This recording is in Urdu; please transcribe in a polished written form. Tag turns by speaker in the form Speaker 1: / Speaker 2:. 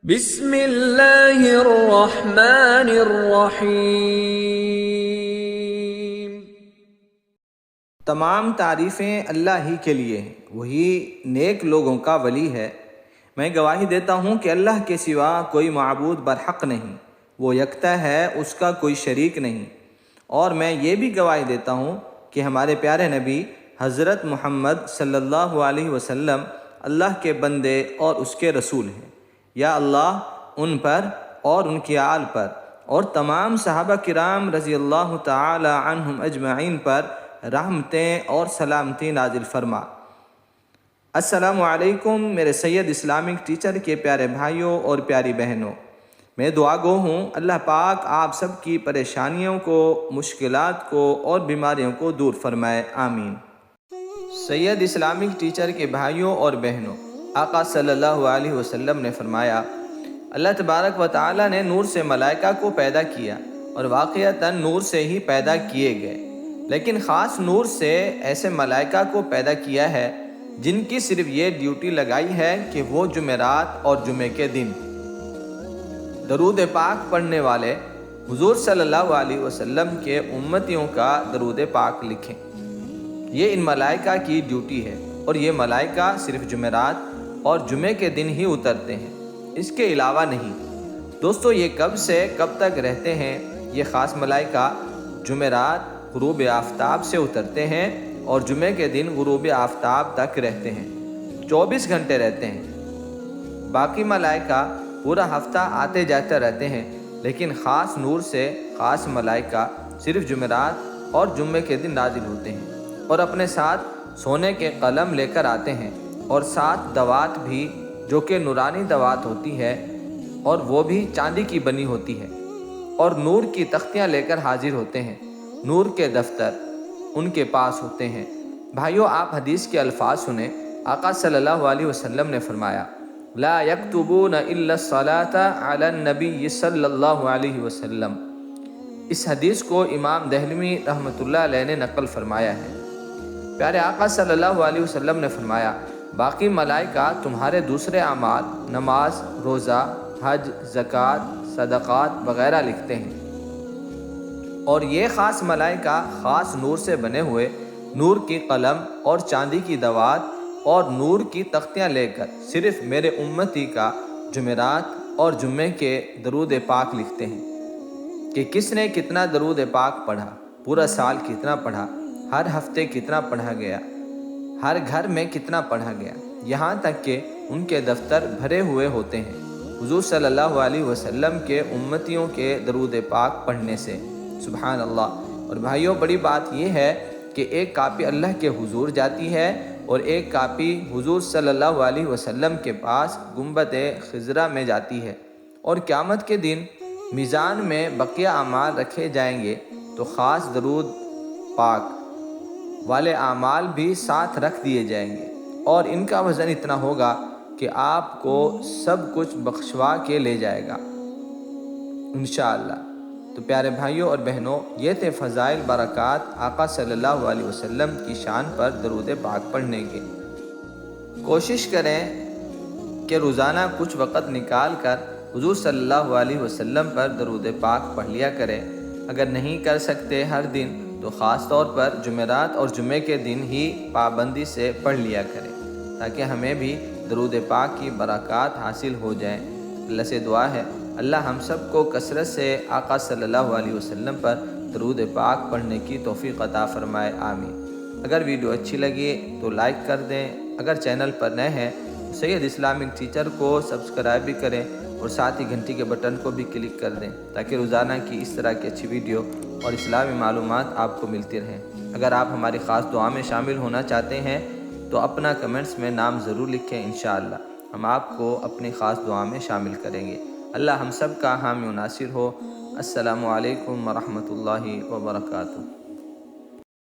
Speaker 1: بسم اللہ الرحمن الرحیم۔
Speaker 2: تمام تعریفیں اللہ ہی کے لیے ہیں، وہی نیک لوگوں کا ولی ہے۔ میں گواہی دیتا ہوں کہ اللہ کے سوا کوئی معبود برحق نہیں، وہ یکتا ہے، اس کا کوئی شریک نہیں۔ اور میں یہ بھی گواہی دیتا ہوں کہ ہمارے پیارے نبی حضرت محمد صلی اللہ علیہ وسلم اللہ کے بندے اور اس کے رسول ہیں۔ یا اللہ ان پر اور ان کی آل پر اور تمام صحابہ کرام رضی اللہ تعالی عنہم اجمعین پر رحمتیں اور سلامتی نازل فرما۔ السلام علیکم میرے سید اسلامک ٹیچر کے پیارے بھائیوں اور پیاری بہنوں، میں دعا گو ہوں اللہ پاک آپ سب کی پریشانیوں کو، مشکلات کو اور بیماریوں کو دور فرمائے، آمین۔ سید اسلامک ٹیچر کے بھائیوں اور بہنوں، آقا صلی اللہ علیہ وسلم نے فرمایا، اللہ تبارک و تعالی نے نور سے ملائکہ کو پیدا کیا اور واقعتاً نور سے ہی پیدا کیے گئے، لیکن خاص نور سے ایسے ملائکہ کو پیدا کیا ہے جن کی صرف یہ ڈیوٹی لگائی ہے کہ وہ جمعرات اور جمعے کے دن درود پاک پڑھنے والے حضور صلی اللہ علیہ وسلم کے امتیوں کا درود پاک لکھیں۔ یہ ان ملائکہ کی ڈیوٹی ہے اور یہ ملائکہ صرف جمعرات اور جمعے کے دن ہی اترتے ہیں، اس کے علاوہ نہیں۔ دوستو، یہ کب سے کب تک رہتے ہیں؟ یہ خاص ملائکہ جمعرات غروب آفتاب سے اترتے ہیں اور جمعے کے دن غروب آفتاب تک رہتے ہیں، 24 گھنٹے رہتے ہیں۔ باقی ملائکہ پورا ہفتہ آتے جاتے رہتے ہیں، لیکن خاص نور سے خاص ملائکہ صرف جمعرات اور جمعے کے دن نازل ہوتے ہیں اور اپنے ساتھ سونے کے قلم لے کر آتے ہیں اور ساتھ دوات بھی، جو کہ نورانی دوات ہوتی ہے اور وہ بھی چاندی کی بنی ہوتی ہے، اور نور کی تختیاں لے کر حاضر ہوتے ہیں۔ نور کے دفتر ان کے پاس ہوتے ہیں۔ بھائیو، آپ حدیث کے الفاظ سنیں۔ آقا صلی اللہ علیہ وسلم نے فرمایا، لا یکتبون الا الصلاة علی النبی صلی اللہ علیہ وسلم۔ اس حدیث کو امام دہلوی رحمۃ اللہ علیہ نے نقل فرمایا ہے۔ پیارے آقا صلی اللہ علیہ وسلم نے فرمایا، باقی ملائکہ تمہارے دوسرے اعمال، نماز، روزہ، حج، زکوٰۃ، صدقات وغیرہ لکھتے ہیں، اور یہ خاص ملائکہ خاص نور سے بنے ہوئے نور کی قلم اور چاندی کی دوات اور نور کی تختیاں لے کر صرف میرے امتی کا جمعرات اور جمعے کے درود پاک لکھتے ہیں کہ کس نے کتنا درود پاک پڑھا، پورا سال کتنا پڑھا، ہر ہفتے کتنا پڑھا گیا، ہر گھر میں کتنا پڑھا گیا، یہاں تک کہ ان کے دفتر بھرے ہوئے ہوتے ہیں حضور صلی اللہ علیہ وسلم کے امتیوں کے درود پاک پڑھنے سے۔ سبحان اللہ۔ اور بھائیوں، بڑی بات یہ ہے کہ ایک کاپی اللہ کے حضور جاتی ہے اور ایک کاپی حضور صلی اللہ علیہ وسلم کے پاس گنبد خضرا میں جاتی ہے، اور قیامت کے دن میزان میں بقیہ اعمال رکھے جائیں گے تو خاص درود پاک والے اعمال بھی ساتھ رکھ دیے جائیں گے، اور ان کا وزن اتنا ہوگا کہ آپ کو سب کچھ بخشوا کے لے جائے گا انشاءاللہ۔ تو پیارے بھائیوں اور بہنوں، یہ تھے فضائل برکات آقا صلی اللہ علیہ وسلم کی شان پر درود پاک پڑھنے کے۔ کوشش کریں کہ روزانہ کچھ وقت نکال کر حضور صلی اللہ علیہ وسلم پر درود پاک پڑھ لیا کریں۔ اگر نہیں کر سکتے ہر دن تو خاص طور پر جمعرات اور جمعے کے دن ہی پابندی سے پڑھ لیا کریں، تاکہ ہمیں بھی درود پاک کی برکات حاصل ہو جائیں۔ اللہ سے دعا ہے اللہ ہم سب کو کثرت سے آقا صلی اللہ علیہ وسلم پر درود پاک پڑھنے کی توفیق عطا فرمائے، آمین۔ اگر ویڈیو اچھی لگی تو لائک کر دیں، اگر چینل پر نئے ہیں سید اسلامک ٹیچر کو سبسکرائب بھی کریں اور ساتھ ہی گھنٹی کے بٹن کو بھی کلک کر دیں، تاکہ روزانہ کی اس طرح کی اچھی ویڈیو اور اسلامی معلومات آپ کو ملتی رہیں۔ اگر آپ ہماری خاص دعا میں شامل ہونا چاہتے ہیں تو اپنا کمنٹس میں نام ضرور لکھیں، انشاءاللہ ہم آپ کو اپنی خاص دعا میں شامل کریں گے۔ اللہ ہم سب کا حامی و ناصر ہو۔ السلام علیکم ورحمۃ اللہ وبرکاتہ۔